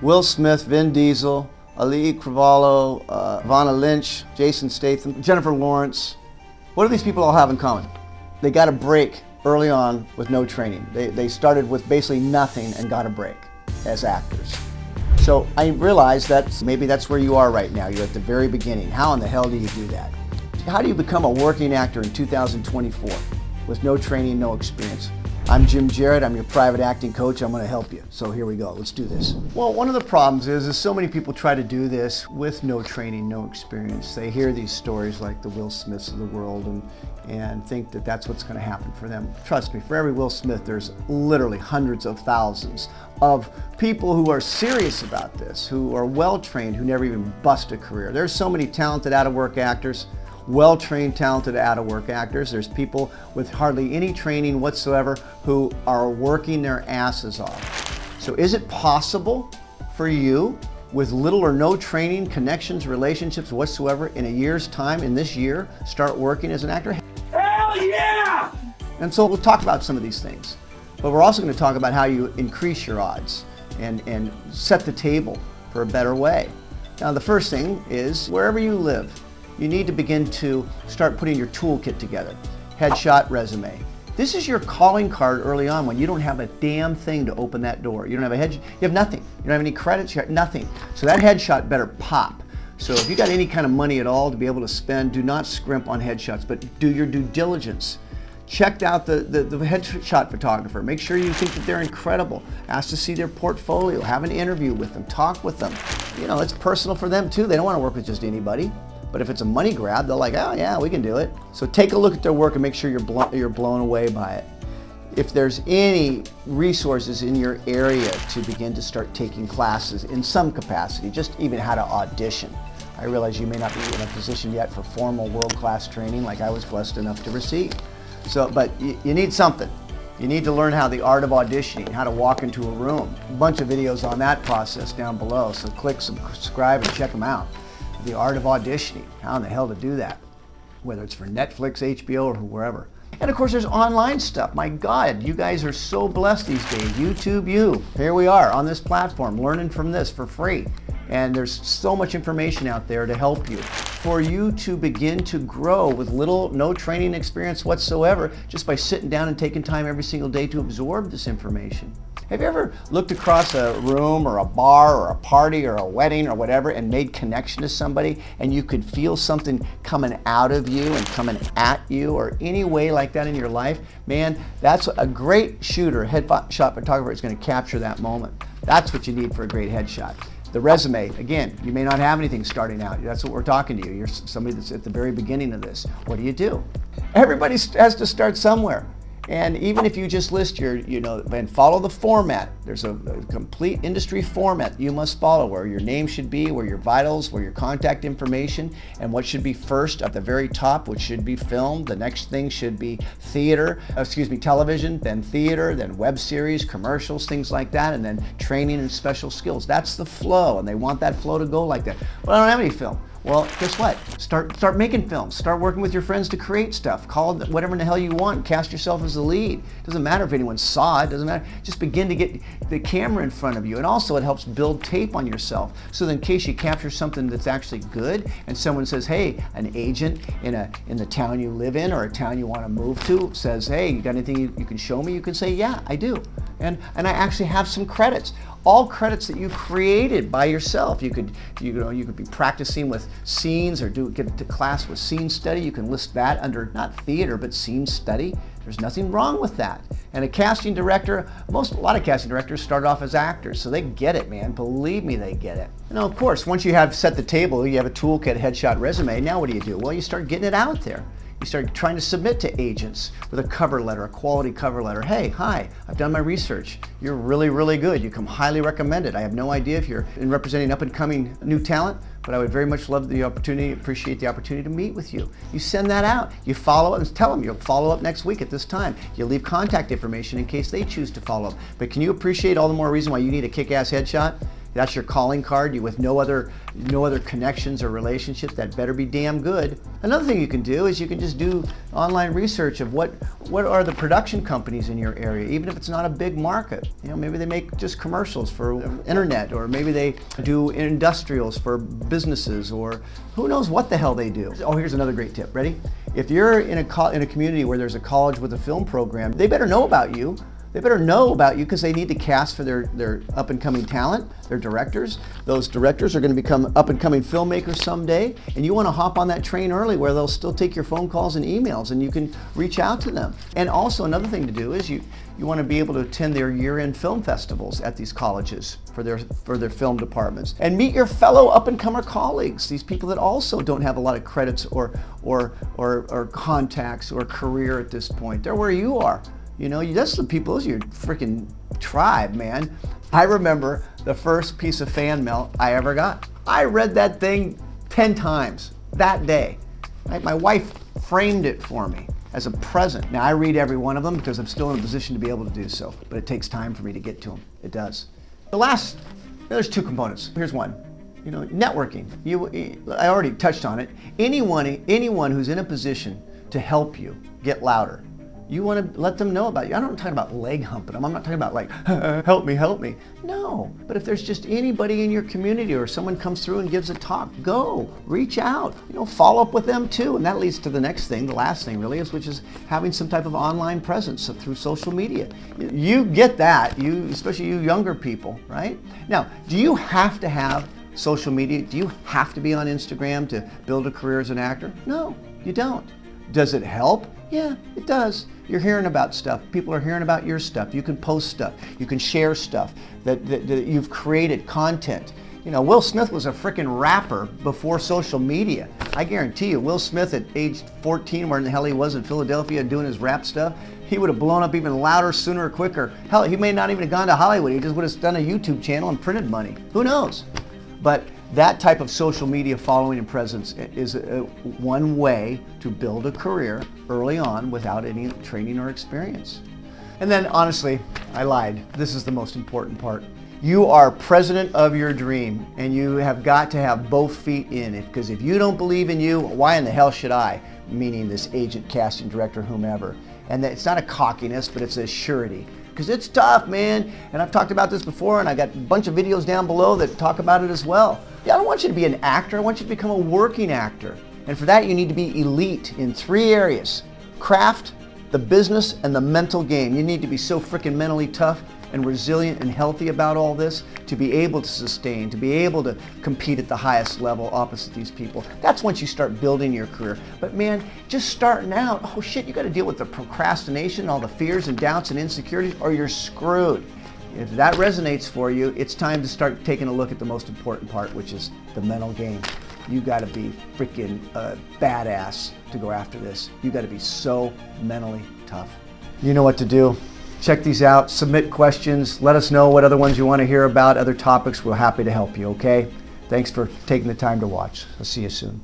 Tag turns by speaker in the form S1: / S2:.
S1: Will Smith, Vin Diesel, Ali Cravalho, Vanna Lynch, Jason Statham, Jennifer Lawrence. What do these people all have in common? They got a break early on with no training. They started with basically nothing and got a break as actors. So I realized that maybe that's where you are right now. You're at the very beginning. How in the hell do you do that? How do you become a working actor in 2024 with no training, no experience? I'm Jim Jarrett, I'm your private acting coach. I'm going to help you. So here we go, let's do this. Well, one of the problems is so many people try to do this with no training, no experience. They hear these stories like the Will Smiths of the world and think that that's what's going to happen for them. Trust me, for every Will Smith, there's literally hundreds of thousands of people who are serious about this, who are well-trained, who never even bust a career. There's so many talented out-of-work actors, well-trained, talented out-of-work actors. There's people with hardly any training whatsoever who are working their asses off. So is it possible for you, with little or no training, connections, relationships whatsoever, in a year's time, in this year, start working as an actor?
S2: Hell yeah!
S1: And so we'll talk about some of these things. But we're also going to talk about how you increase your odds and set the table for a better way. Now, the first thing is, wherever you live, you need to begin to start putting your toolkit together. Headshot, resume. This is your calling card early on when you don't have a damn thing to open that door. You don't have a you have nothing. You don't have any credits, you have nothing. So that headshot better pop. So if you got any kind of money at all to be able to spend, do not scrimp on headshots, but do your due diligence. Check out the headshot photographer. Make sure you think that they're incredible. Ask to see their portfolio. Have an interview with them. Talk with them. You know, it's personal for them too. They don't want to work with just anybody. But if it's a money grab, they're like, oh yeah, we can do it. So take a look at their work and make sure you're blown away by it. If there's any resources in your area to begin to start taking classes in some capacity, just even how to audition. I realize you may not be in a position yet for formal world-class training like I was blessed enough to receive. So, but you need something. You need to learn how the art of auditioning, how to walk into a room. A bunch of videos on that process down below, so click subscribe and check them out. The art of auditioning, how in the hell to do that, whether it's for Netflix, HBO, or wherever. And of course there's online stuff. My God, you guys are so blessed these days. YouTube, here we are on this platform, learning from this for free. And there's so much information out there to help you. For you to begin to grow with no training experience whatsoever, just by sitting down and taking time every single day to absorb this information. Have you ever looked across a room or a bar or a party or a wedding or whatever and made connection to somebody and you could feel something coming out of you and coming at you or any way like that in your life? Man, that's a great shooter, headshot photographer is going to capture that moment. That's what you need for a great headshot. The resume, again, you may not have anything starting out. That's what we're talking to you. You're somebody that's at the very beginning of this. What do? Everybody has to start somewhere. And even if you just list and follow the format, there's a complete industry format you must follow where your name should be, where your vitals, where your contact information, and what should be first at the very top, which should be film. The next thing should be television, then theater, then web series, commercials, things like that, and then training and special skills. That's the flow, and they want that flow to go like that. Well, I don't have any film. Well, guess what? Start making films. Start working with your friends to create stuff. Call it whatever the hell you want. Cast yourself as the lead. Doesn't matter if anyone saw it. Doesn't matter. Just begin to get the camera in front of you. And also it helps build tape on yourself. So that in case you capture something that's actually good and someone says, hey, an agent in the town you live in or a town you want to move to says, hey, you got anything you can show me? You can say, yeah, I do. And I actually have some credits. All credits that you created by yourself. You could be practicing with scenes or get to class with scene study. You can list that under not theater but scene study. There's nothing wrong with that. And a casting director, a lot of casting directors start off as actors, so they get it, man. Believe me, they get it. And of course, once you have set the table, you have a toolkit, headshot, resume. Now what do? Well, you start getting it out there. You start trying to submit to agents with a cover letter, a quality cover letter. Hey, hi, I've done my research. You're really, really good. You come highly recommended. I have no idea if you're representing up and coming new talent, but I would very much love the opportunity, appreciate the opportunity to meet with you. You send that out. You follow up and tell them you'll follow up next week at this time. You leave contact information in case they choose to follow up. But can you appreciate all the more reason why you need a kick-ass headshot? That's your calling card. You with no other connections or relationships. That better be damn good. Another thing you can do is you can just do online research of what are the production companies in your area, even if it's not a big market. You know, maybe they make just commercials for internet, or maybe they do industrials for businesses, or who knows what the hell they do. Oh, here's another great tip. Ready? If you're in a community where there's a college with a film program, they better know about you. They better know about you because they need to cast for their up-and-coming talent, their directors. Those directors are going to become up-and-coming filmmakers someday, and you want to hop on that train early where they'll still take your phone calls and emails, and you can reach out to them. And also another thing to do is you want to be able to attend their year-end film festivals at these colleges for their film departments, and meet your fellow up-and-comer colleagues, these people that also don't have a lot of credits or contacts or career at this point. They're where you are. You know, that's the people, those are your freaking tribe, man. I remember the first piece of fan mail I ever got. I read that thing 10 times that day. Right? My wife framed it for me as a present. Now I read every one of them because I'm still in a position to be able to do so, but it takes time for me to get to them. It does. There's two components. Here's one. You know, networking. I already touched on it. Anyone who's in a position to help you get louder, you want to let them know about you. I'm not talking about leg humping them. I'm not talking about like, help me. No, but if there's just anybody in your community or someone comes through and gives a talk, go, reach out, you know, follow up with them too. And that leads to the next thing, the last thing really, which is having some type of online presence through social media. You get that, especially you younger people, right? Now, do you have to have social media? Do you have to be on Instagram to build a career as an actor? No, you don't. Does it help? Yeah, it does. You're hearing about stuff. People are hearing about your stuff. You can post stuff. You can share stuff that you've created, content. You know, Will Smith was a freaking rapper before social media. I guarantee you, Will Smith at age 14, where in the hell he was in Philadelphia doing his rap stuff, he would have blown up even louder, sooner or quicker. Hell, he may not even have gone to Hollywood. He just would have done a YouTube channel and printed money. Who knows? But that type of social media following and presence is one way to build a career early on without any training or experience. And then honestly, I lied. This is the most important part. You are president of your dream, and you have got to have both feet in it, because if you don't believe in you, why in the hell should I? Meaning this agent, casting director, whomever. And that it's not a cockiness, but it's a surety. Because it's tough, man. And I've talked about this before, and I got a bunch of videos down below that talk about it as well. I don't want you to be an actor. I want you to become a working actor. And for that, you need to be elite in 3 areas: craft, the business, and the mental game. You need to be so freaking mentally tough and resilient and healthy about all this to be able to sustain, to be able to compete at the highest level opposite these people. That's once you start building your career. But man, just starting out, oh shit, you got to deal with the procrastination, all the fears and doubts and insecurities, or you're screwed. If that resonates for you, it's time to start taking a look at the most important part, which is the mental game. You got to be freaking badass to go after this. You got to be so mentally tough. You know what to do. Check these out, submit questions, let us know what other ones you want to hear about, other topics. We're happy to help you, okay? Thanks for taking the time to watch. I'll see you soon.